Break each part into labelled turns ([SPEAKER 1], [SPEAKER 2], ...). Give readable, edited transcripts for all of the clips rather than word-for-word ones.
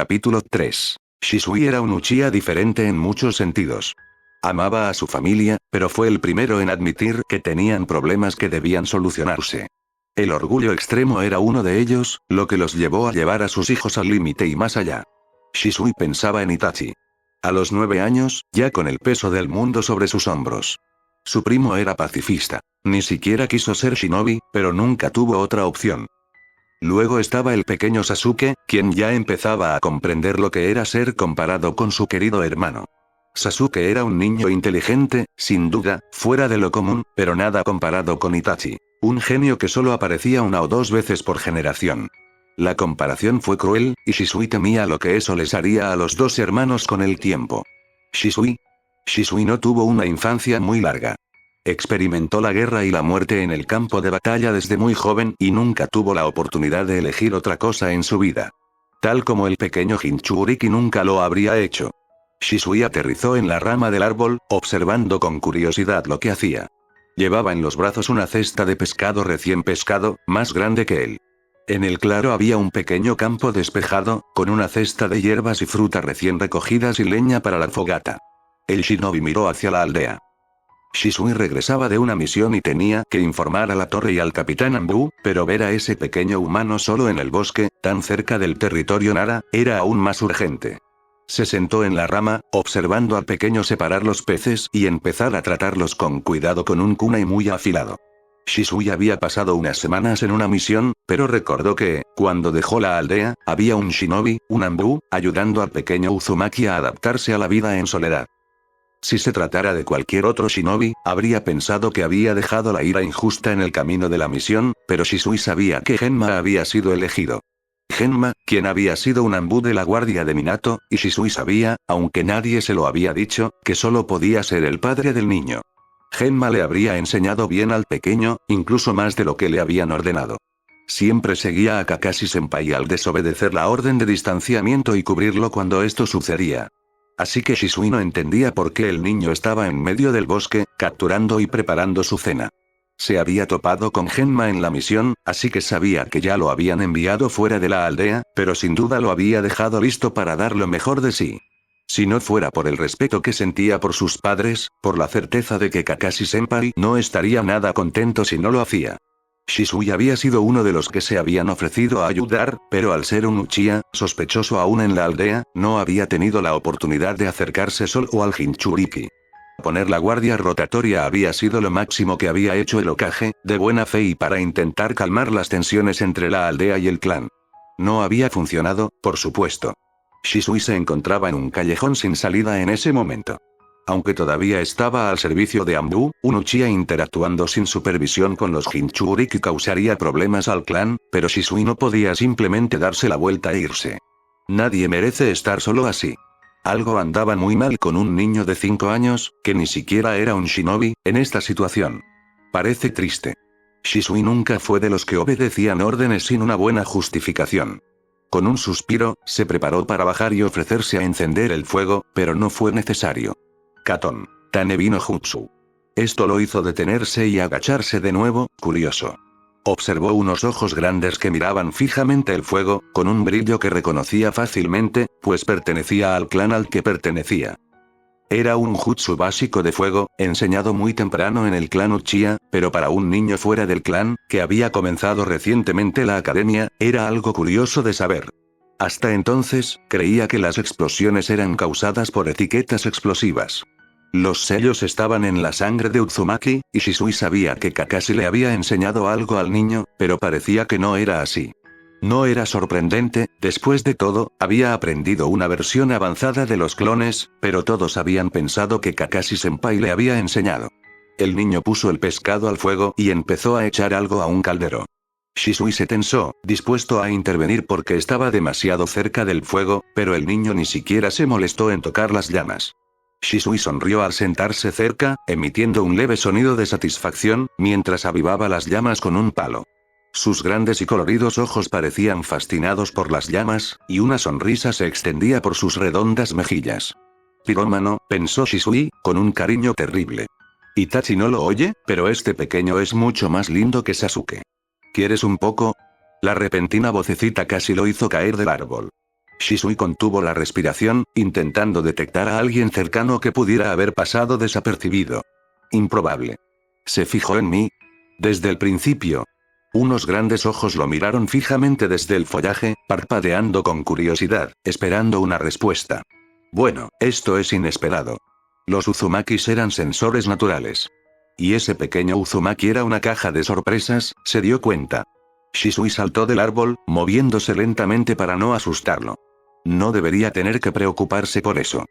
[SPEAKER 1] Capítulo 3. Shisui era un Uchiha diferente en muchos sentidos. Amaba a su familia, pero fue el primero en admitir que tenían problemas que debían solucionarse. El orgullo extremo era uno de ellos, lo que los llevó a llevar a sus hijos al límite y más allá. Shisui pensaba en Itachi. A los 9 años, ya con el peso del mundo sobre sus hombros. Su primo era pacifista. Ni siquiera quiso ser shinobi, pero nunca tuvo otra opción. Luego estaba el pequeño Sasuke, quien ya empezaba a comprender lo que era ser comparado con su querido hermano. Sasuke era un niño inteligente, sin duda, fuera de lo común, pero nada comparado con Itachi. Un genio que solo aparecía 1 o 2 veces por generación. La comparación fue cruel, y Shisui temía lo que eso les haría a los 2 hermanos con el tiempo. Shisui no tuvo una infancia muy larga. Experimentó la guerra y la muerte en el campo de batalla desde muy joven y nunca tuvo la oportunidad de elegir otra cosa en su vida. Tal como el pequeño Jinchuriki nunca lo habría hecho. Shisui aterrizó en la rama del árbol, observando con curiosidad lo que hacía. Llevaba en los brazos una cesta de pescado recién pescado, más grande que él. En el claro había un pequeño campo despejado, con una cesta de hierbas y fruta recién recogidas y leña para la fogata. El shinobi miró hacia la aldea. Shisui regresaba de una misión y tenía que informar a la torre y al capitán Anbu, pero ver a ese pequeño humano solo en el bosque, tan cerca del territorio Nara, era aún más urgente. Se sentó en la rama, observando al pequeño separar los peces y empezar a tratarlos con cuidado con un kunai muy afilado. Shisui había pasado unas semanas en una misión, pero recordó que, cuando dejó la aldea, había un shinobi, un Anbu, ayudando al pequeño Uzumaki a adaptarse a la vida en soledad. Si se tratara de cualquier otro shinobi, habría pensado que había dejado la ira injusta en el camino de la misión, pero Shisui sabía que Genma había sido elegido. Genma, quien había sido un Anbu de la guardia de Minato, y Shisui sabía, aunque nadie se lo había dicho, que solo podía ser el padre del niño. Genma le habría enseñado bien al pequeño, incluso más de lo que le habían ordenado. Siempre seguía a Kakashi-senpai al desobedecer la orden de distanciamiento y cubrirlo cuando esto sucedía. Así que Shisui no entendía por qué el niño estaba en medio del bosque, capturando y preparando su cena. Se había topado con Genma en la misión, así que sabía que ya lo habían enviado fuera de la aldea, pero sin duda lo había dejado listo para dar lo mejor de sí. Si no fuera por el respeto que sentía por sus padres, por la certeza de que Kakashi-senpai no estaría nada contento si no lo hacía. Shisui había sido uno de los que se habían ofrecido a ayudar, pero al ser un Uchiha, sospechoso aún en la aldea, no había tenido la oportunidad de acercarse solo al Jinchuriki. Poner la guardia rotatoria había sido lo máximo que había hecho el Hokage, de buena fe y para intentar calmar las tensiones entre la aldea y el clan. No había funcionado, por supuesto. Shisui se encontraba en un callejón sin salida en ese momento. Aunque todavía estaba al servicio de Anbu, un Uchiha interactuando sin supervisión con los Jinchuriki causaría problemas al clan, pero Shisui no podía simplemente darse la vuelta e irse. Nadie merece estar solo así. Algo andaba muy mal con un niño de 5 años, que ni siquiera era un shinobi, en esta situación. Parece triste. Shisui nunca fue de los que obedecían órdenes sin una buena justificación. Con un suspiro, se preparó para bajar y ofrecerse a encender el fuego, pero no fue necesario. Katon. Tanebino Jutsu. Esto lo hizo detenerse y agacharse de nuevo, curioso. Observó unos ojos grandes que miraban fijamente el fuego, con un brillo que reconocía fácilmente, pues pertenecía al clan al que pertenecía. Era un jutsu básico de fuego, enseñado muy temprano en el clan Uchiha, pero para un niño fuera del clan, que había comenzado recientemente la academia, era algo curioso de saber. Hasta entonces, creía que las explosiones eran causadas por etiquetas explosivas. Los sellos estaban en la sangre de Uzumaki, y Shisui sabía que Kakashi le había enseñado algo al niño, pero parecía que no era así. No era sorprendente, después de todo, había aprendido una versión avanzada de los clones, pero todos habían pensado que Kakashi-senpai le había enseñado. El niño puso el pescado al fuego y empezó a echar algo a un caldero. Shisui se tensó, dispuesto a intervenir porque estaba demasiado cerca del fuego, pero el niño ni siquiera se molestó en tocar las llamas. Shisui sonrió al sentarse cerca, emitiendo un leve sonido de satisfacción, mientras avivaba las llamas con un palo. Sus grandes y coloridos ojos parecían fascinados por las llamas, y una sonrisa se extendía por sus redondas mejillas. Pirómano, pensó Shisui, con un cariño terrible. Itachi no lo oye, pero este pequeño es mucho más lindo que Sasuke. ¿Quieres un poco? La repentina vocecita casi lo hizo caer del árbol. Shisui contuvo la respiración, intentando detectar a alguien cercano que pudiera haber pasado desapercibido. Improbable. ¿Se fijó en mí? Desde el principio. Unos grandes ojos lo miraron fijamente desde el follaje, parpadeando con curiosidad, esperando una respuesta. Bueno, esto es inesperado. Los Uzumakis eran sensores naturales. Y ese pequeño Uzumaki era una caja de sorpresas, se dio cuenta. Shisui saltó del árbol, moviéndose lentamente para no asustarlo. No debería tener que preocuparse por eso.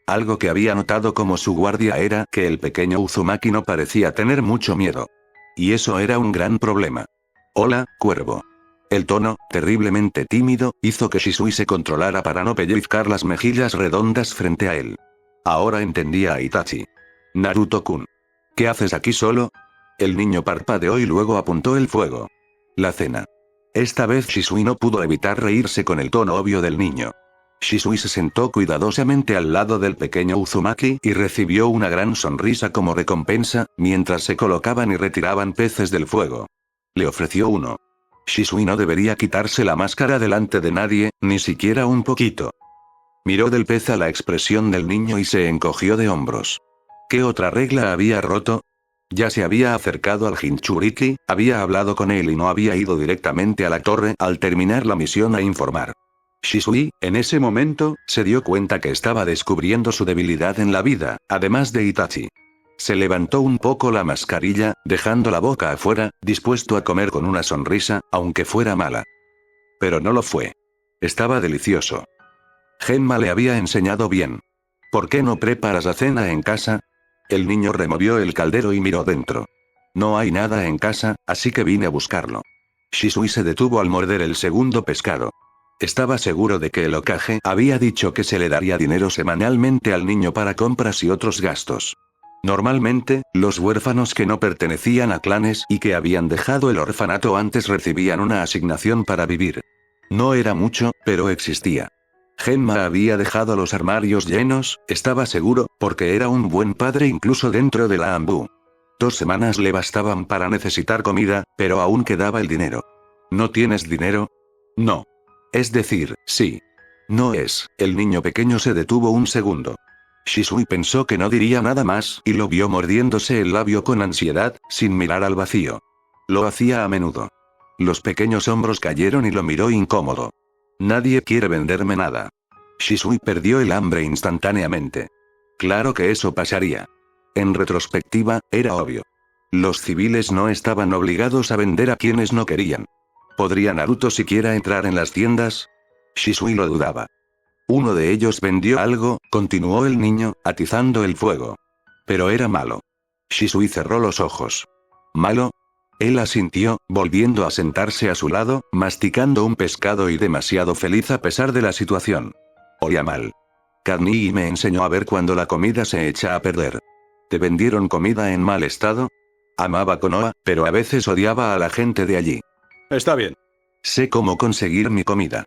[SPEAKER 1] Algo que había notado como su guardia era que el pequeño Uzumaki no parecía tener mucho miedo. Y eso era un gran problema. Hola, cuervo. El tono, terriblemente tímido, hizo que Shisui se controlara para no pellizcar las mejillas redondas frente a él. Ahora entendía a Itachi. Naruto-kun. ¿Qué haces aquí solo? El niño parpadeó y luego apuntó el fuego. La cena. Esta vez Shisui no pudo evitar reírse con el tono obvio del niño. Shisui se sentó cuidadosamente al lado del pequeño Uzumaki y recibió una gran sonrisa como recompensa, mientras se colocaban y retiraban peces del fuego. Le ofreció uno. Shisui no debería quitarse la máscara delante de nadie, ni siquiera un poquito. Miró del pez a la expresión del niño y se encogió de hombros. ¿Qué otra regla había roto? Ya se había acercado al Jinchuriki, había hablado con él y no había ido directamente a la torre al terminar la misión a informar. Shisui, en ese momento, se dio cuenta que estaba descubriendo su debilidad en la vida, además de Itachi. Se levantó un poco la mascarilla, dejando la boca afuera, dispuesto a comer con una sonrisa, aunque fuera mala. Pero no lo fue. Estaba delicioso. Genma le había enseñado bien. ¿Por qué no preparas la cena en casa? El niño removió el caldero y miró dentro. No hay nada en casa, así que vine a buscarlo. Shisui se detuvo al morder el segundo pescado. Estaba seguro de que el Hokage había dicho que se le daría dinero semanalmente al niño para compras y otros gastos. Normalmente, los huérfanos que no pertenecían a clanes y que habían dejado el orfanato antes recibían una asignación para vivir. No era mucho, pero existía. Genma había dejado los armarios llenos, estaba seguro, porque era un buen padre incluso dentro de la Anbu. 2 semanas le bastaban para necesitar comida, pero aún quedaba el dinero. ¿No tienes dinero? No. Es decir, sí. No es. El niño pequeño se detuvo un segundo. Shisui pensó que no diría nada más y lo vio mordiéndose el labio con ansiedad, sin mirar al vacío. Lo hacía a menudo. Los pequeños hombros cayeron y lo miró incómodo. Nadie quiere venderme nada. Shisui perdió el hambre instantáneamente. Claro que eso pasaría. En retrospectiva, era obvio. Los civiles no estaban obligados a vender a quienes no querían. ¿Podría Naruto siquiera entrar en las tiendas? Shisui lo dudaba. Uno de ellos vendió algo, continuó el niño, atizando el fuego. Pero era malo. Shisui cerró los ojos. ¿Malo? Él asintió, volviendo a sentarse a su lado, masticando un pescado y demasiado feliz a pesar de la situación. Olía mal. Kanii me enseñó a ver cuando la comida se echa a perder. ¿Te vendieron comida en mal estado? Amaba Konoha, pero a veces odiaba a la gente de allí.
[SPEAKER 2] Está bien.
[SPEAKER 1] Sé cómo conseguir mi comida.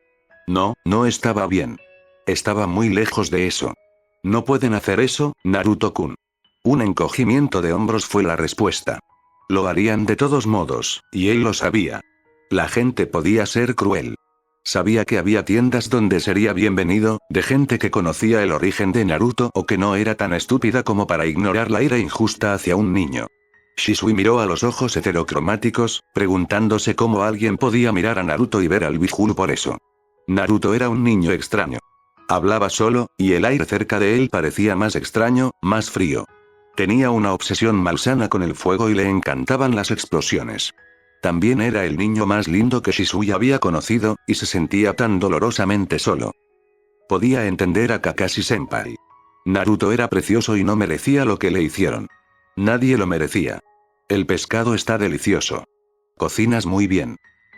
[SPEAKER 1] No, no estaba bien. Estaba muy lejos de eso. No pueden hacer eso, Naruto-kun. Un encogimiento de hombros fue la respuesta. Lo harían de todos modos, y él lo sabía. La gente podía ser cruel. Sabía que había tiendas donde sería bienvenido, de gente que conocía el origen de Naruto o que no era tan estúpida como para ignorar la ira injusta hacia un niño. Shisui miró a los ojos heterocromáticos, preguntándose cómo alguien podía mirar a Naruto y ver al Biju por eso. Naruto era un niño extraño. Hablaba solo, y el aire cerca de él parecía más extraño, más frío. Tenía una obsesión malsana con el fuego y le encantaban las explosiones. También era el niño más lindo que Shisui había conocido, y se sentía tan dolorosamente solo. Podía entender a Kakashi-senpai. Naruto era precioso y no merecía lo que le hicieron. Nadie lo merecía. El pescado está delicioso. Cocinas muy bien.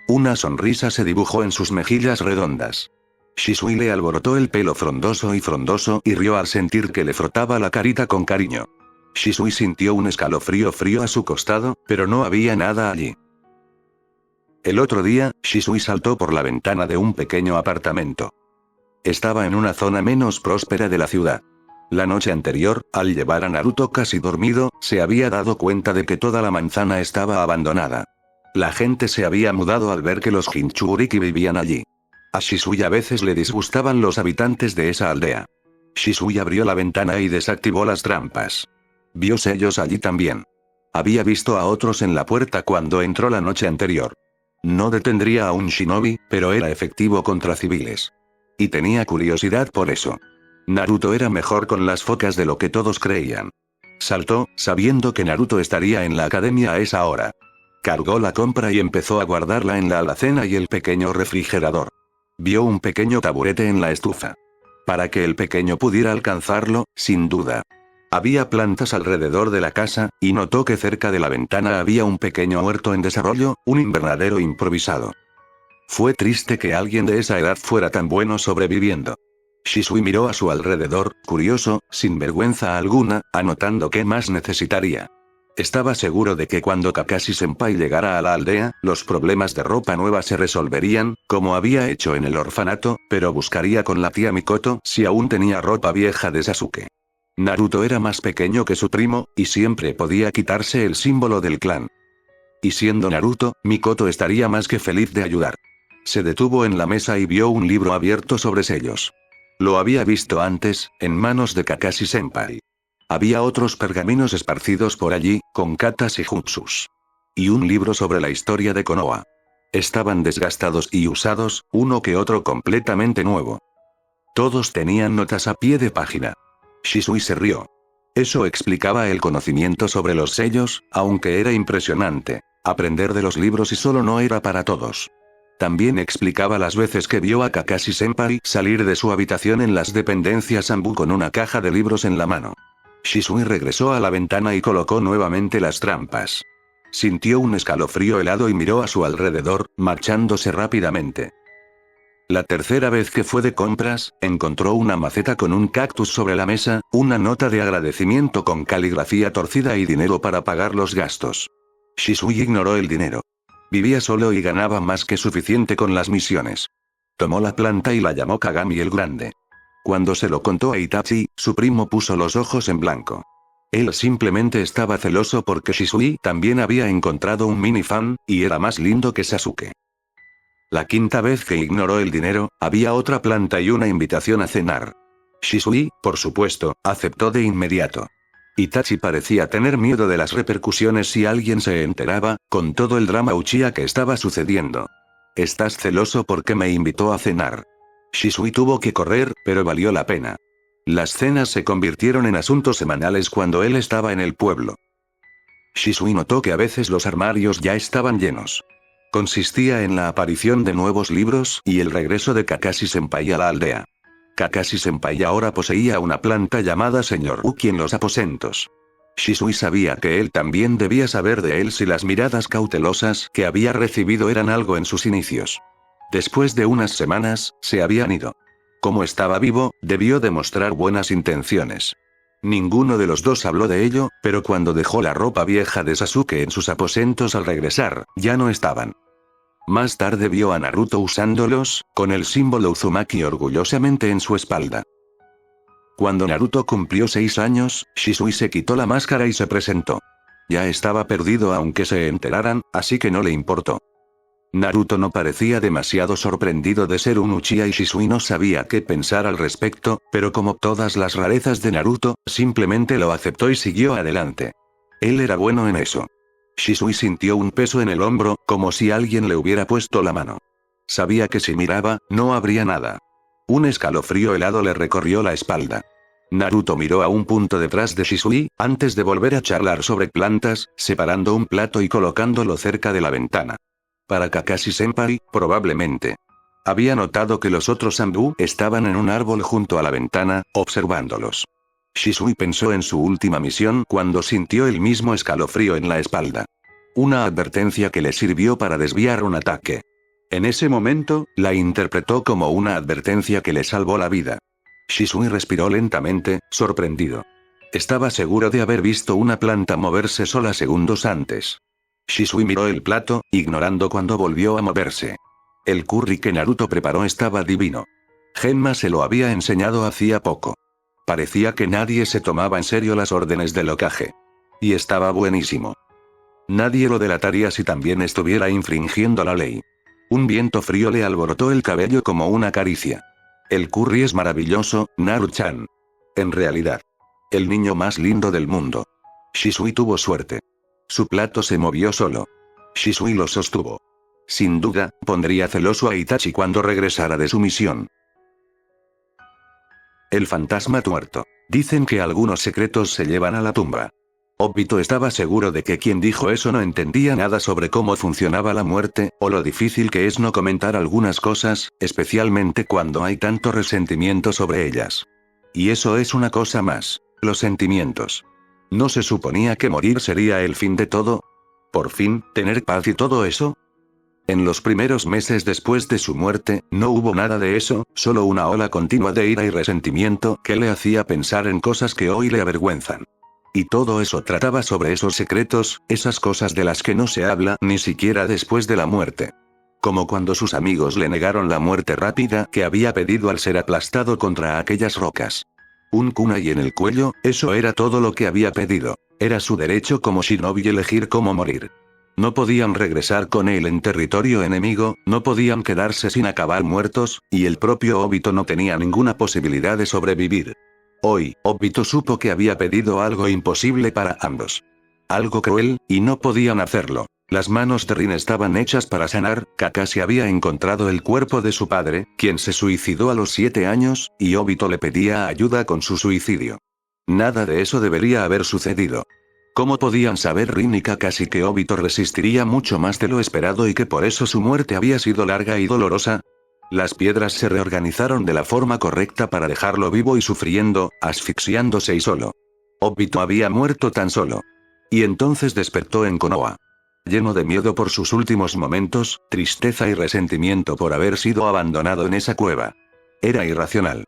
[SPEAKER 1] Una sonrisa se dibujó en sus mejillas redondas. Shisui le alborotó el pelo frondoso y rió al sentir que le frotaba la carita con cariño. Shisui sintió un escalofrío frío a su costado, pero no había nada allí. El otro día, Shisui saltó por la ventana de un pequeño apartamento. Estaba en una zona menos próspera de la ciudad. La noche anterior, al llevar a Naruto casi dormido, se había dado cuenta de que toda la manzana estaba abandonada. La gente se había mudado al ver que los Jinchuriki vivían allí. A Shisui a veces le disgustaban los habitantes de esa aldea. Shisui abrió la ventana y desactivó las trampas. Vio sellos allí también. Había visto a otros en la puerta cuando entró la noche anterior. No detendría a un shinobi, pero era efectivo contra civiles. Y tenía curiosidad por eso. Naruto era mejor con las focas de lo que todos creían. Saltó, sabiendo que Naruto estaría en la academia a esa hora. Cargó la compra y empezó a guardarla en la alacena y el pequeño refrigerador. Vio un pequeño taburete en la estufa. Para que el pequeño pudiera alcanzarlo, sin duda. Había plantas alrededor de la casa, y notó que cerca de la ventana había un pequeño huerto en desarrollo, un invernadero improvisado. Fue triste que alguien de esa edad fuera tan bueno sobreviviendo. Shisui miró a su alrededor, curioso, sin vergüenza alguna, anotando qué más necesitaría. Estaba seguro de que cuando Kakashi-senpai llegara a la aldea, los problemas de ropa nueva se resolverían, como había hecho en el orfanato, pero buscaría con la tía Mikoto si aún tenía ropa vieja de Sasuke. Naruto era más pequeño que su primo, y siempre podía quitarse el símbolo del clan. Y siendo Naruto, Mikoto estaría más que feliz de ayudar. Se detuvo en la mesa y vio un libro abierto sobre sellos. Lo había visto antes, en manos de Kakashi-senpai. Había otros pergaminos esparcidos por allí, con katas y jutsus. Y un libro sobre la historia de Konoha. Estaban desgastados y usados, uno que otro completamente nuevo. Todos tenían notas a pie de página. Shisui se rió. Eso explicaba el conocimiento sobre los sellos, aunque era impresionante. Aprender de los libros y solo no era para todos. También explicaba las veces que vio a Kakashi-senpai salir de su habitación en las dependencias Anbu con una caja de libros en la mano. Shisui regresó a la ventana y colocó nuevamente las trampas. Sintió un escalofrío helado y miró a su alrededor, marchándose rápidamente. La tercera vez que fue de compras, encontró una maceta con un cactus sobre la mesa, una nota de agradecimiento con caligrafía torcida y dinero para pagar los gastos. Shisui ignoró el dinero. Vivía solo y ganaba más que suficiente con las misiones. Tomó la planta y la llamó Kagami el Grande. Cuando se lo contó a Itachi, su primo puso los ojos en blanco. Él simplemente estaba celoso porque Shisui también había encontrado un minifan, y era más lindo que Sasuke. La quinta vez que ignoró el dinero, había otra planta y una invitación a cenar. Shisui, por supuesto, aceptó de inmediato. Itachi parecía tener miedo de las repercusiones si alguien se enteraba, con todo el drama Uchiha que estaba sucediendo. «Estás celoso porque me invitó a cenar». Shisui tuvo que correr, pero valió la pena. Las cenas se convirtieron en asuntos semanales cuando él estaba en el pueblo. Shisui notó que a veces los armarios ya estaban llenos. Consistía en la aparición de nuevos libros y el regreso de Kakashi-senpai a la aldea. Kakashi-senpai ahora poseía una planta llamada Señor Uki en los aposentos. Shisui sabía que él también debía saber de él si las miradas cautelosas que había recibido eran algo en sus inicios. Después de unas semanas, se habían ido. Como estaba vivo, debió demostrar buenas intenciones. Ninguno de los dos habló de ello, pero cuando dejó la ropa vieja de Sasuke en sus aposentos al regresar, ya no estaban. Más tarde vio a Naruto usándolos, con el símbolo Uzumaki orgullosamente en su espalda. Cuando Naruto cumplió 6 años, Shisui se quitó la máscara y se presentó. Ya estaba perdido aunque se enteraran, así que no le importó. Naruto no parecía demasiado sorprendido de ser un Uchiha y Shisui no sabía qué pensar al respecto, pero como todas las rarezas de Naruto, simplemente lo aceptó y siguió adelante. Él era bueno en eso. Shisui sintió un peso en el hombro, como si alguien le hubiera puesto la mano. Sabía que si miraba, no habría nada. Un escalofrío helado le recorrió la espalda. Naruto miró a un punto detrás de Shisui, antes de volver a charlar sobre plantas, separando un plato y colocándolo cerca de la ventana. Para Kakashi-senpai, probablemente. Había notado que los otros Anbu estaban en un árbol junto a la ventana, observándolos. Shisui pensó en su última misión cuando sintió el mismo escalofrío en la espalda. Una advertencia que le sirvió para desviar un ataque. En ese momento, la interpretó como una advertencia que le salvó la vida. Shisui respiró lentamente, sorprendido. Estaba seguro de haber visto una planta moverse sola segundos antes. Shisui miró el plato, ignorando cuando volvió a moverse. El curry que Naruto preparó estaba divino. Genma se lo había enseñado hacía poco. Parecía que nadie se tomaba en serio las órdenes del Hokage. Y estaba buenísimo. Nadie lo delataría si también estuviera infringiendo la ley. Un viento frío le alborotó el cabello como una caricia. El curry es maravilloso, Naru-chan. En realidad. El niño más lindo del mundo. Shisui tuvo suerte. Su plato se movió solo. Shisui lo sostuvo. Sin duda, pondría celoso a Itachi cuando regresara de su misión. El fantasma tuerto. Dicen que algunos secretos se llevan a la tumba. Obito estaba seguro de que quien dijo eso no entendía nada sobre cómo funcionaba la muerte, o lo difícil que es no comentar algunas cosas, especialmente cuando hay tanto resentimiento sobre ellas. Y eso es una cosa más. Los sentimientos. ¿No se suponía que morir sería el fin de todo? ¿Por fin, tener paz y todo eso? En los primeros meses después de su muerte, no hubo nada de eso, solo una ola continua de ira y resentimiento que le hacía pensar en cosas que hoy le avergüenzan. Y todo eso trataba sobre esos secretos, esas cosas de las que no se habla ni siquiera después de la muerte. Como cuando sus amigos le negaron la muerte rápida que había pedido al ser aplastado contra aquellas rocas. Un kunai en el cuello, eso era todo lo que había pedido. Era su derecho como shinobi elegir cómo morir. No podían regresar con él en territorio enemigo, no podían quedarse sin acabar muertos, y el propio Obito no tenía ninguna posibilidad de sobrevivir. Hoy, Obito supo que había pedido algo imposible para ambos. Algo cruel, y no podían hacerlo. Las manos de Rin estaban hechas para sanar, Kakashi había encontrado el cuerpo de su padre, quien se suicidó a los 7 años, y Obito le pedía ayuda con su suicidio. Nada de eso debería haber sucedido. ¿Cómo podían saber Rin y Kakashi que Obito resistiría mucho más de lo esperado y que por eso su muerte había sido larga y dolorosa? Las piedras se reorganizaron de la forma correcta para dejarlo vivo y sufriendo, asfixiándose y solo. Obito había muerto tan solo. Y entonces despertó en Konoha. Lleno de miedo por sus últimos momentos, tristeza y resentimiento por haber sido abandonado en esa cueva. Era irracional.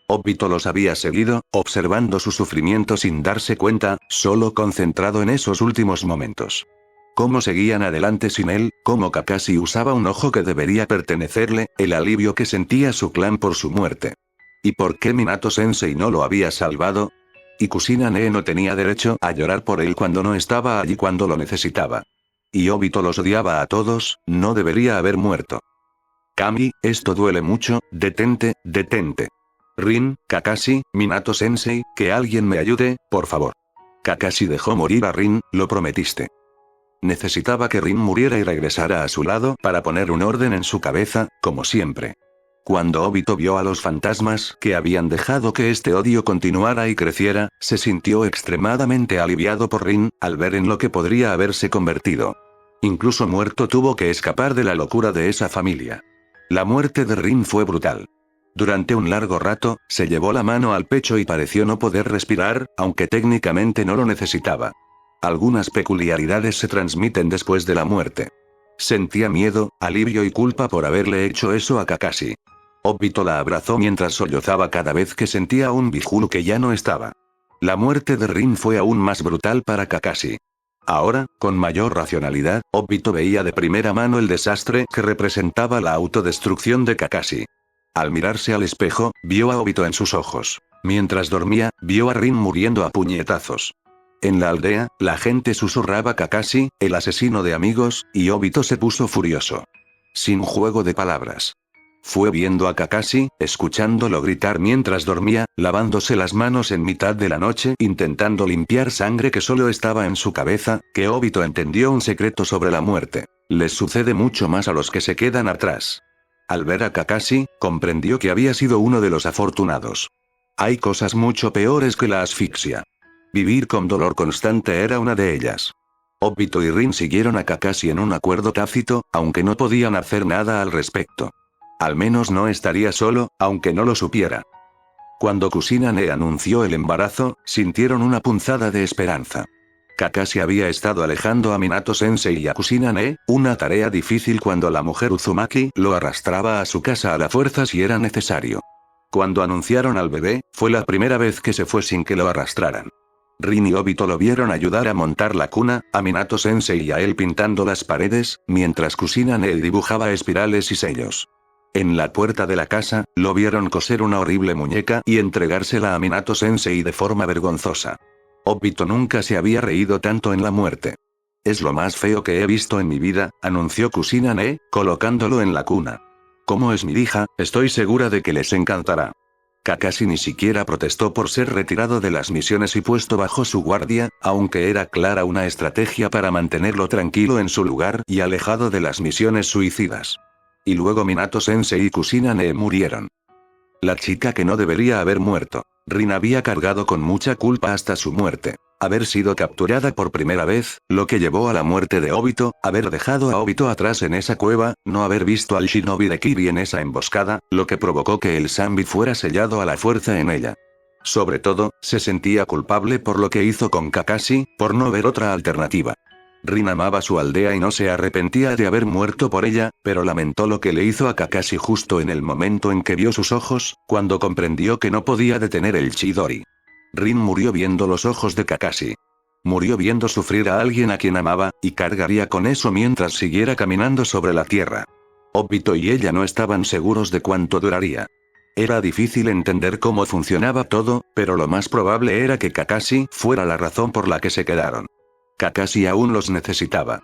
[SPEAKER 1] Obito los había seguido, observando su sufrimiento sin darse cuenta, solo concentrado en esos últimos momentos. Cómo seguían adelante sin él, cómo Kakashi usaba un ojo que debería pertenecerle, el alivio que sentía su clan por su muerte. ¿Y por qué Minato-sensei no lo había salvado? Y Kusanagi no tenía derecho a llorar por él cuando no estaba allí cuando lo necesitaba. Y Obito los odiaba a todos, no debería haber muerto. Kami, esto duele mucho, detente, detente. Rin, Kakashi, Minato-sensei, que alguien me ayude, por favor. Kakashi dejó morir a Rin, lo prometiste. Necesitaba que Rin muriera y regresara a su lado para poner un orden en su cabeza, como siempre. Cuando Obito vio a los fantasmas que habían dejado que este odio continuara y creciera, se sintió extremadamente aliviado por Rin, al ver en lo que podría haberse convertido. Incluso muerto tuvo que escapar de la locura de esa familia. La muerte de Rin fue brutal. Durante un largo rato, se llevó la mano al pecho y pareció no poder respirar, aunque técnicamente no lo necesitaba. Algunas peculiaridades se transmiten después de la muerte. Sentía miedo, alivio y culpa por haberle hecho eso a Kakashi. Obito la abrazó mientras sollozaba cada vez que sentía un Bihulu que ya no estaba. La muerte de Rin fue aún más brutal para Kakashi. Ahora, con mayor racionalidad, Obito veía de primera mano el desastre que representaba la autodestrucción de Kakashi. Al mirarse al espejo, vio a Obito en sus ojos. Mientras dormía, vio a Rin muriendo a puñetazos. En la aldea, la gente susurraba Kakashi, el asesino de amigos, y Obito se puso furioso. Sin juego de palabras. Fue viendo a Kakashi, escuchándolo gritar mientras dormía, lavándose las manos en mitad de la noche, intentando limpiar sangre que solo estaba en su cabeza, que Obito entendió un secreto sobre la muerte. Les sucede mucho más a los que se quedan atrás. Al ver a Kakashi, comprendió que había sido uno de los afortunados. Hay cosas mucho peores que la asfixia. Vivir con dolor constante era una de ellas. Obito y Rin siguieron a Kakashi en un acuerdo tácito, aunque no podían hacer nada al respecto. Al menos no estaría solo, aunque no lo supiera. Cuando Kusanagi anunció el embarazo, sintieron una punzada de esperanza. Kakashi había estado alejando a Minato-sensei y a Kusanagi, una tarea difícil cuando la mujer Uzumaki lo arrastraba a su casa a la fuerza si era necesario. Cuando anunciaron al bebé, fue la primera vez que se fue sin que lo arrastraran. Rin y Obito lo vieron ayudar a montar la cuna, a Minato-sensei y a él pintando las paredes, mientras Kusanagi dibujaba espirales y sellos. En la puerta de la casa, lo vieron coser una horrible muñeca y entregársela a Minato-sensei de forma vergonzosa. Obito nunca se había reído tanto en la muerte. Es lo más feo que he visto en mi vida, anunció Kusinane, colocándolo en la cuna. Como es mi hija, estoy segura de que les encantará. Kakashi ni siquiera protestó por ser retirado de las misiones y puesto bajo su guardia, aunque era clara una estrategia para mantenerlo tranquilo en su lugar y alejado de las misiones suicidas. Y luego Minato-sensei y Kusinane murieron. La chica que no debería haber muerto. Rin había cargado con mucha culpa hasta su muerte. Haber sido capturada por primera vez, lo que llevó a la muerte de Obito, haber dejado a Obito atrás en esa cueva, no haber visto al shinobi de Kibi en esa emboscada, lo que provocó que el Sanbi fuera sellado a la fuerza en ella. Sobre todo, se sentía culpable por lo que hizo con Kakashi, por no ver otra alternativa. Rin amaba su aldea y no se arrepentía de haber muerto por ella, pero lamentó lo que le hizo a Kakashi justo en el momento en que vio sus ojos, cuando comprendió que no podía detener el Chidori. Rin murió viendo los ojos de Kakashi. Murió viendo sufrir a alguien a quien amaba, y cargaría con eso mientras siguiera caminando sobre la tierra. Obito y ella no estaban seguros de cuánto duraría. Era difícil entender cómo funcionaba todo, pero lo más probable era que Kakashi fuera la razón por la que se quedaron. Kakashi aún los necesitaba.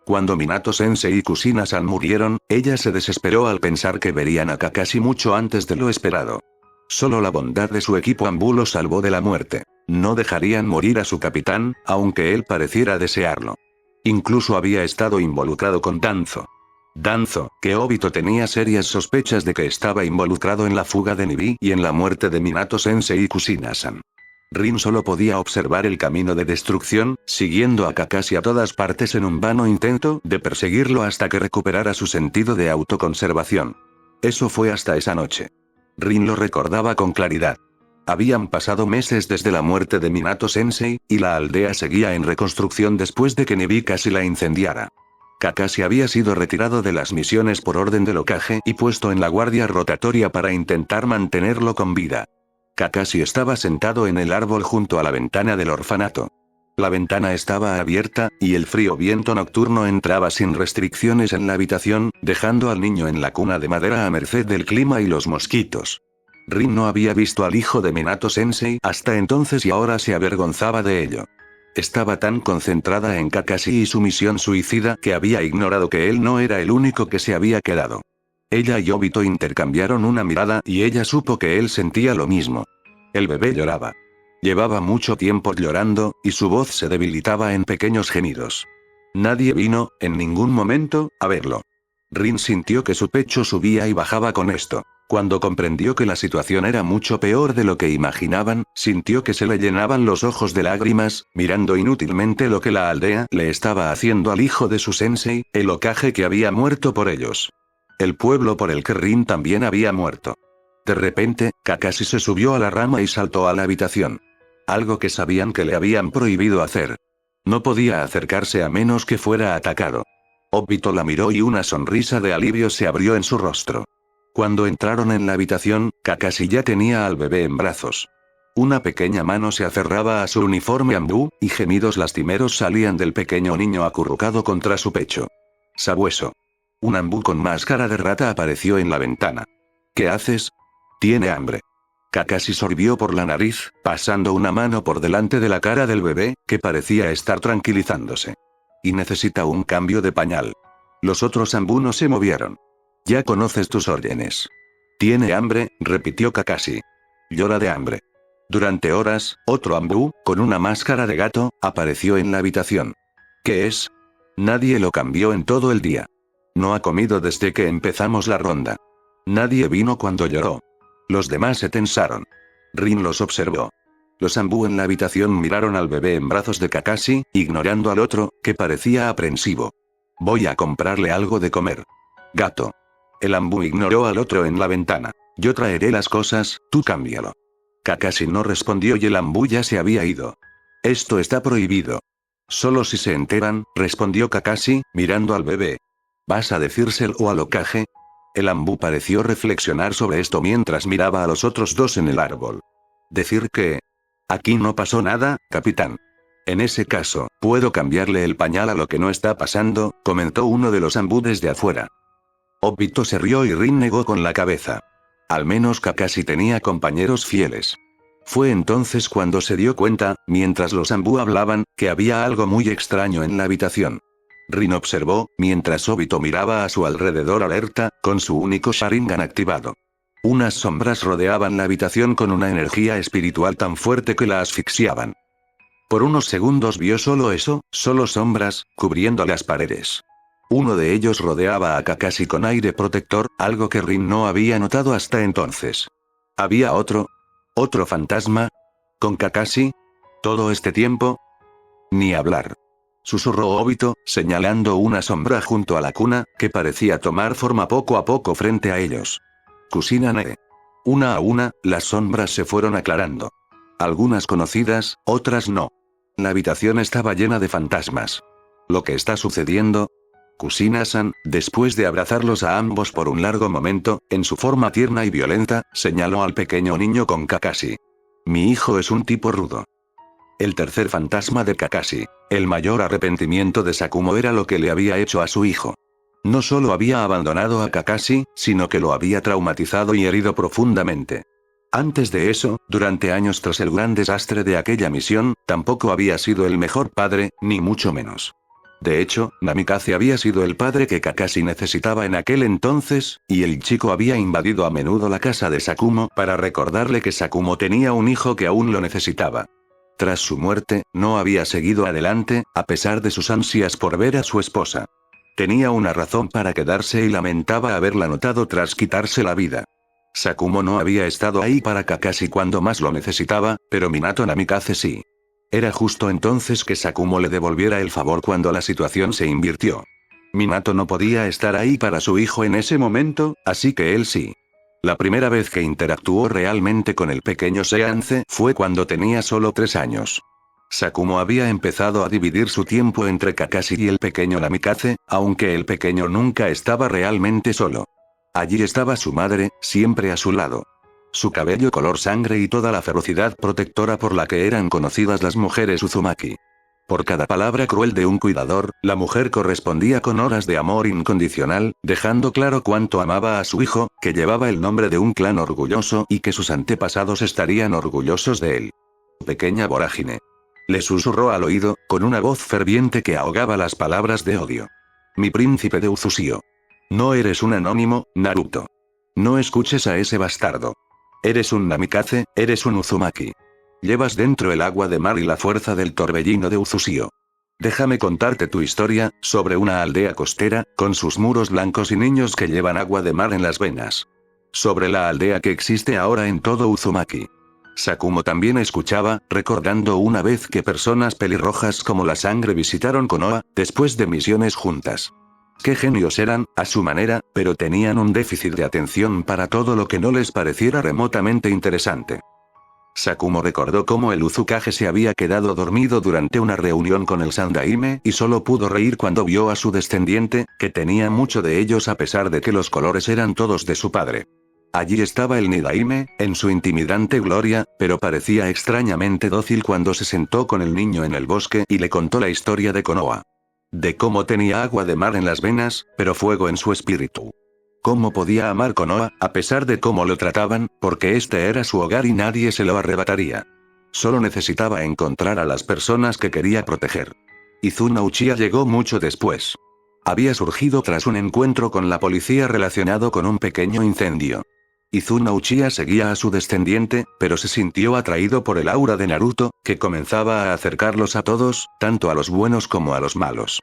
[SPEAKER 1] Cuando Minato-sensei y Kushina-san murieron, ella se desesperó al pensar que verían a Kakashi mucho antes de lo esperado. Solo la bondad de su equipo Anbu lo salvó de la muerte. No dejarían morir a su capitán, aunque él pareciera desearlo. Incluso había estado involucrado con Danzo. Danzo, que Obito tenía serias sospechas de que estaba involucrado en la fuga de Nibi y en la muerte de Minato-sensei y Kushina-san. Rin solo podía observar el camino de destrucción, siguiendo a Kakashi a todas partes en un vano intento de perseguirlo hasta que recuperara su sentido de autoconservación. Eso fue hasta esa noche. Rin lo recordaba con claridad. Habían pasado meses desde la muerte de Minato-sensei, y la aldea seguía en reconstrucción después de que Nibi casi la incendiara. Kakashi había sido retirado de las misiones por orden del Hokage y puesto en la guardia rotatoria para intentar mantenerlo con vida. Kakashi estaba sentado en el árbol junto a la ventana del orfanato. La ventana estaba abierta, y el frío viento nocturno entraba sin restricciones en la habitación, dejando al niño en la cuna de madera a merced del clima y los mosquitos. Rin no había visto al hijo de Minato-sensei hasta entonces y ahora se avergonzaba de ello. Estaba tan concentrada en Kakashi y su misión suicida que había ignorado que él no era el único que se había quedado. Ella y Obito intercambiaron una mirada y ella supo que él sentía lo mismo. El bebé lloraba. Llevaba mucho tiempo llorando, y su voz se debilitaba en pequeños gemidos. Nadie vino, en ningún momento, a verlo. Rin sintió que su pecho subía y bajaba con esto. Cuando comprendió que la situación era mucho peor de lo que imaginaban, sintió que se le llenaban los ojos de lágrimas, mirando inútilmente lo que la aldea le estaba haciendo al hijo de su sensei, el Hokage que había muerto por ellos. El pueblo por el que Rin también había muerto. De repente, Kakashi se subió a la rama y saltó a la habitación. Algo que sabían que le habían prohibido hacer. No podía acercarse a menos que fuera atacado. Obito la miró y una sonrisa de alivio se abrió en su rostro. Cuando entraron en la habitación, Kakashi ya tenía al bebé en brazos. Una pequeña mano se aferraba a su uniforme Anbu, y gemidos lastimeros salían del pequeño niño acurrucado contra su pecho. Sabueso. Un Anbu con máscara de rata apareció en la ventana. ¿Qué haces? Tiene hambre. Kakashi sorbió por la nariz, pasando una mano por delante de la cara del bebé, que parecía estar tranquilizándose. Y necesita un cambio de pañal. Los otros Anbu no se movieron. Ya conoces tus órdenes. Tiene hambre, repitió Kakashi. Llora de hambre. Durante horas, otro Anbu, con una máscara de gato, apareció en la habitación. ¿Qué es? Nadie lo cambió en todo el día. No ha comido desde que empezamos la ronda. Nadie vino cuando lloró. Los demás se tensaron. Rin los observó. Los Anbu en la habitación miraron al bebé en brazos de Kakashi, ignorando al otro, que parecía aprensivo. Voy a comprarle algo de comer. Gato. El Anbu ignoró al otro en la ventana. Yo traeré las cosas, tú cámbialo. Kakashi no respondió y el Anbu ya se había ido. Esto está prohibido. Solo si se enteran, respondió Kakashi, mirando al bebé. ¿Vas a decírselo al Hokage? El Anbu pareció reflexionar sobre esto mientras miraba a los otros dos en el árbol. Decir que... Aquí no pasó nada, capitán. En ese caso, puedo cambiarle el pañal a lo que no está pasando, comentó uno de los Anbu desde afuera. Obito se rió y Rin negó con la cabeza. Al menos Kakashi tenía compañeros fieles. Fue entonces cuando se dio cuenta, mientras los Anbu hablaban, que había algo muy extraño en la habitación. Rin observó, mientras Obito miraba a su alrededor alerta, con su único Sharingan activado. Unas sombras rodeaban la habitación con una energía espiritual tan fuerte que la asfixiaban. Por unos segundos vio solo eso, solo sombras, cubriendo las paredes. Uno de ellos rodeaba a Kakashi con aire protector, algo que Rin no había notado hasta entonces. ¿Había otro? ¿Otro fantasma? ¿Con Kakashi? ¿Todo este tiempo? Ni hablar. Susurró Obito, señalando una sombra junto a la cuna, que parecía tomar forma poco a poco frente a ellos. Kusinane. Una a una, las sombras se fueron aclarando. Algunas conocidas, otras no. La habitación estaba llena de fantasmas. ¿Lo que está sucediendo? Kusina-san, después de abrazarlos a ambos por un largo momento, en su forma tierna y violenta, señaló al pequeño niño con Kakashi. Mi hijo es un tipo rudo. El tercer fantasma de Kakashi. El mayor arrepentimiento de Sakumo era lo que le había hecho a su hijo. No solo había abandonado a Kakashi, sino que lo había traumatizado y herido profundamente. Antes de eso, durante años tras el gran desastre de aquella misión, tampoco había sido el mejor padre, ni mucho menos. De hecho, Namikaze había sido el padre que Kakashi necesitaba en aquel entonces, y el chico había invadido a menudo la casa de Sakumo para recordarle que Sakumo tenía un hijo que aún lo necesitaba. Tras su muerte, no había seguido adelante, a pesar de sus ansias por ver a su esposa. Tenía una razón para quedarse y lamentaba haberla notado tras quitarse la vida. Sakumo no había estado ahí para Kakashi cuando más lo necesitaba, pero Minato Namikaze sí. Era justo entonces que Sakumo le devolviera el favor cuando la situación se invirtió. Minato no podía estar ahí para su hijo en ese momento, así que él sí. La primera vez que interactuó realmente con el pequeño Seance fue cuando tenía solo 3 años. Sakumo había empezado a dividir su tiempo entre Kakashi y el pequeño Namikaze, aunque el pequeño nunca estaba realmente solo. Allí estaba su madre, siempre a su lado. Su cabello color sangre y toda la ferocidad protectora por la que eran conocidas las mujeres Uzumaki. Por cada palabra cruel de un cuidador, la mujer correspondía con horas de amor incondicional, dejando claro cuánto amaba a su hijo, que llevaba el nombre de un clan orgulloso y que sus antepasados estarían orgullosos de él. Pequeña vorágine. Le susurró al oído, con una voz ferviente que ahogaba las palabras de odio. Mi príncipe de Uzusio. No eres un anónimo, Naruto. No escuches a ese bastardo. Eres un Namikaze, eres un Uzumaki. Llevas dentro el agua de mar y la fuerza del torbellino de Uzusio. Déjame contarte tu historia, sobre una aldea costera, con sus muros blancos y niños que llevan agua de mar en las venas. Sobre la aldea que existe ahora en todo Uzumaki. Sakumo también escuchaba, recordando una vez que personas pelirrojas como la sangre visitaron Konoha, después de misiones juntas. Qué genios eran, a su manera, pero tenían un déficit de atención para todo lo que no les pareciera remotamente interesante. Sakumo recordó cómo el Uzukage se había quedado dormido durante una reunión con el Sandaime y solo pudo reír cuando vio a su descendiente, que tenía mucho de ellos a pesar de que los colores eran todos de su padre. Allí estaba el Nidaime, en su intimidante gloria, pero parecía extrañamente dócil cuando se sentó con el niño en el bosque y le contó la historia de Konoha. De cómo tenía agua de mar en las venas, pero fuego en su espíritu. Cómo podía amar Konoha, a pesar de cómo lo trataban, porque este era su hogar y nadie se lo arrebataría. Solo necesitaba encontrar a las personas que quería proteger. Izuna Uchiha llegó mucho después. Había surgido tras un encuentro con la policía relacionado con un pequeño incendio. Izuna Uchiha seguía a su descendiente, pero se sintió atraído por el aura de Naruto, que comenzaba a acercarlos a todos, tanto a los buenos como a los malos.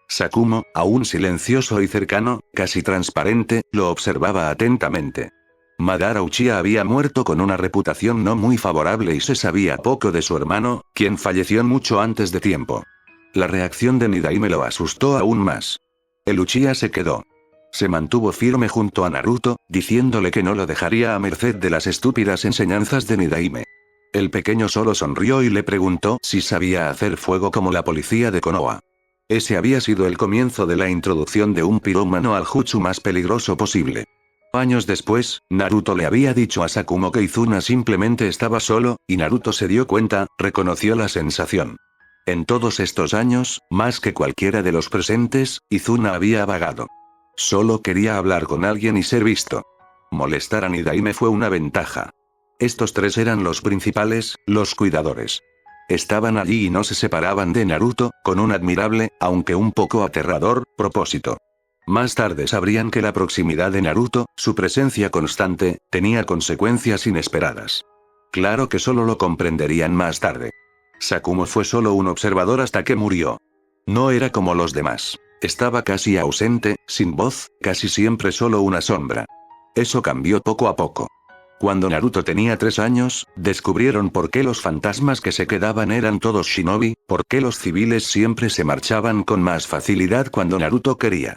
[SPEAKER 1] Sakumo, aún silencioso y cercano, casi transparente, lo observaba atentamente. Madara Uchiha había muerto con una reputación no muy favorable y se sabía poco de su hermano, quien falleció mucho antes de tiempo. La reacción de Nidaime lo asustó aún más. El Uchiha se quedó. Se mantuvo firme junto a Naruto, diciéndole que no lo dejaría a merced de las estúpidas enseñanzas de Nidaime. El pequeño solo sonrió y le preguntó si sabía hacer fuego como la policía de Konoha. Ese había sido el comienzo de la introducción de un pirómano al jutsu más peligroso posible. Años después, Naruto le había dicho a Sakumo que Izuna simplemente estaba solo, y Naruto se dio cuenta, reconoció la sensación. En todos estos años, más que cualquiera de los presentes, Izuna había vagado. Solo quería hablar con alguien y ser visto. Molestar a Nidaime fue una ventaja. Estos tres eran los principales, los cuidadores. Estaban allí y no se separaban de Naruto, con un admirable, aunque un poco aterrador, propósito. Más tarde sabrían que la proximidad de Naruto, su presencia constante, tenía consecuencias inesperadas. Claro que solo lo comprenderían más tarde. Sakumo fue solo un observador hasta que murió. No era como los demás. Estaba casi ausente, sin voz, casi siempre solo una sombra. Eso cambió poco a poco. Cuando Naruto tenía 3 años, descubrieron por qué los fantasmas que se quedaban eran todos shinobi, por qué los civiles siempre se marchaban con más facilidad cuando Naruto quería.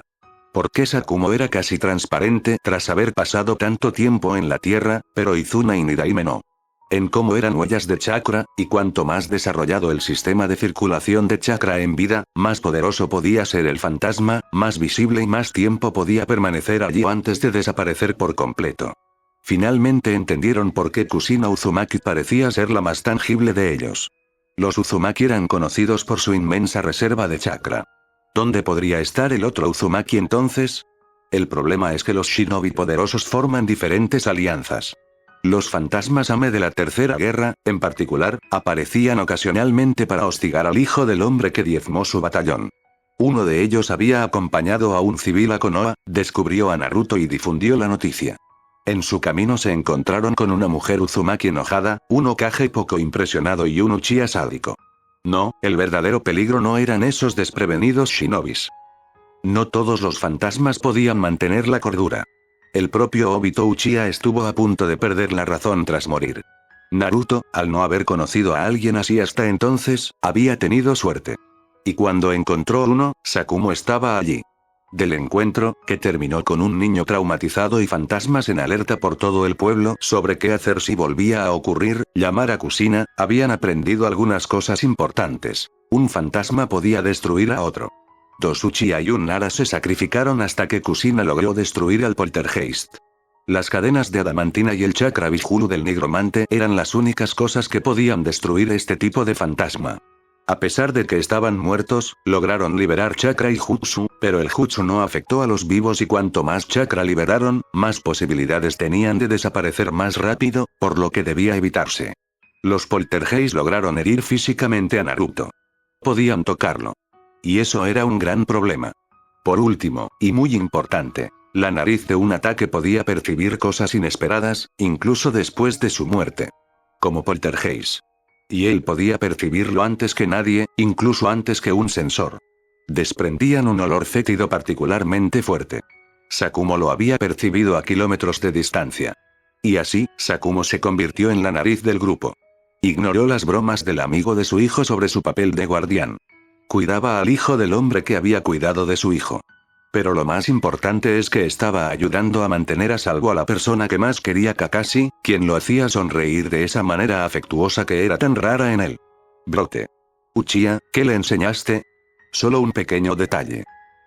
[SPEAKER 1] Por qué Sakumo era casi transparente tras haber pasado tanto tiempo en la tierra, pero Izuna y Nidaime no. En cómo eran huellas de chakra, y cuanto más desarrollado el sistema de circulación de chakra en vida, más poderoso podía ser el fantasma, más visible y más tiempo podía permanecer allí antes de desaparecer por completo. Finalmente entendieron por qué Kushina Uzumaki parecía ser la más tangible de ellos. Los Uzumaki eran conocidos por su inmensa reserva de chakra. ¿Dónde podría estar el otro Uzumaki entonces? El problema es que los shinobi poderosos forman diferentes alianzas. Los fantasmas Ame de la Tercera Guerra, en particular, aparecían ocasionalmente para hostigar al hijo del hombre que diezmó su batallón. Uno de ellos había acompañado a un civil a Konoha, descubrió a Naruto y difundió la noticia. En su camino se encontraron con una mujer Uzumaki enojada, un Hokage poco impresionado y un Uchiha sádico. No, el verdadero peligro no eran esos desprevenidos shinobis. No todos los fantasmas podían mantener la cordura. El propio Obito Uchiha estuvo a punto de perder la razón tras morir. Naruto, al no haber conocido a alguien así hasta entonces, había tenido suerte. Y cuando encontró uno, Sakumo estaba allí. Del encuentro, que terminó con un niño traumatizado y fantasmas en alerta por todo el pueblo sobre qué hacer si volvía a ocurrir, llamar a Kushina, habían aprendido algunas cosas importantes. Un fantasma podía destruir a otro. 2 Uchiha y un Nara se sacrificaron hasta que Kushina logró destruir al poltergeist. Las cadenas de adamantina y el chakra Vishulu del nigromante eran las únicas cosas que podían destruir este tipo de fantasma. A pesar de que estaban muertos, lograron liberar chakra y jutsu, pero el jutsu no afectó a los vivos y cuanto más chakra liberaron, más posibilidades tenían de desaparecer más rápido, por lo que debía evitarse. Los poltergeist lograron herir físicamente a Naruto. Podían tocarlo. Y eso era un gran problema. Por último, y muy importante, la nariz de un ataque podía percibir cosas inesperadas, incluso después de su muerte. Como poltergeist. Y él podía percibirlo antes que nadie, incluso antes que un sensor. Desprendían un olor fétido particularmente fuerte. Sakumo lo había percibido a kilómetros de distancia. Y así, Sakumo se convirtió en la nariz del grupo. Ignoró las bromas del amigo de su hijo sobre su papel de guardián. Cuidaba al hijo del hombre que había cuidado de su hijo. Pero lo más importante es que estaba ayudando a mantener a salvo a la persona que más quería Kakashi, quien lo hacía sonreír de esa manera afectuosa que era tan rara en él. Brote. Uchiha, ¿qué le enseñaste? Solo un pequeño detalle.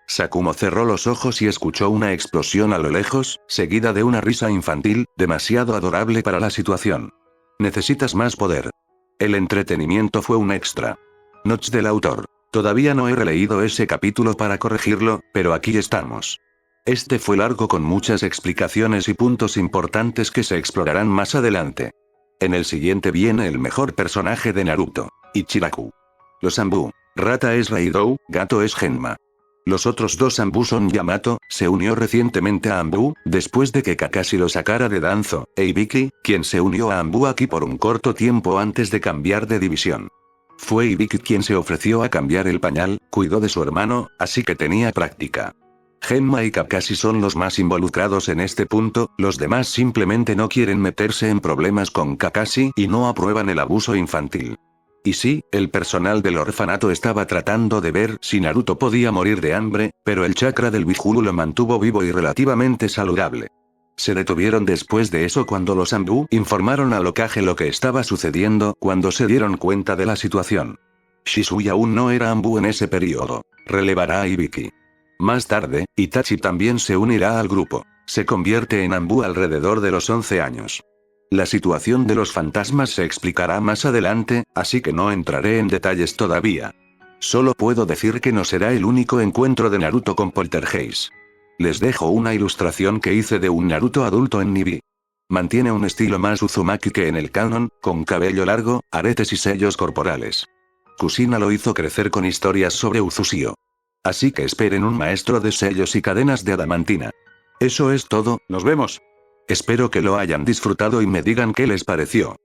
[SPEAKER 1] Sakumo cerró los ojos y escuchó una explosión a lo lejos, seguida de una risa infantil, demasiado adorable para la situación. Necesitas más poder. El entretenimiento fue un extra. Notes del autor. Todavía no he releído ese capítulo para corregirlo, pero aquí estamos. Este fue largo con muchas explicaciones y puntos importantes que se explorarán más adelante. En el siguiente viene el mejor personaje de Naruto, Ichiraku. Los Anbu. Rata es Raidou, gato es Genma. Los otros 2 Anbu son Yamato, se unió recientemente a Anbu, después de que Kakashi lo sacara de Danzo, e Ibiki, quien se unió a Anbu aquí por un corto tiempo antes de cambiar de división. Fue Ibiki quien se ofreció a cambiar el pañal, cuidó de su hermano, así que tenía práctica. Genma y Kakashi son los más involucrados en este punto, los demás simplemente no quieren meterse en problemas con Kakashi y no aprueban el abuso infantil. Y sí, el personal del orfanato estaba tratando de ver si Naruto podía morir de hambre, pero el chakra del Vishulu lo mantuvo vivo y relativamente saludable. Se detuvieron después de eso cuando los Anbu informaron al Hokage lo que estaba sucediendo cuando se dieron cuenta de la situación. Shisui aún no era Anbu en ese periodo. Relevará a Ibiki. Más tarde, Itachi también se unirá al grupo. Se convierte en Anbu alrededor de los 11 años. La situación de los fantasmas se explicará más adelante, así que no entraré en detalles todavía. Solo puedo decir que no será el único encuentro de Naruto con poltergeist. Les dejo una ilustración que hice de un Naruto adulto en Nibi. Mantiene un estilo más Uzumaki que en el canon, con cabello largo, aretes y sellos corporales. Kushina lo hizo crecer con historias sobre Uzushio. Así que esperen un maestro de sellos y cadenas de adamantina. Eso es todo, nos vemos. Espero que lo hayan disfrutado y me digan qué les pareció.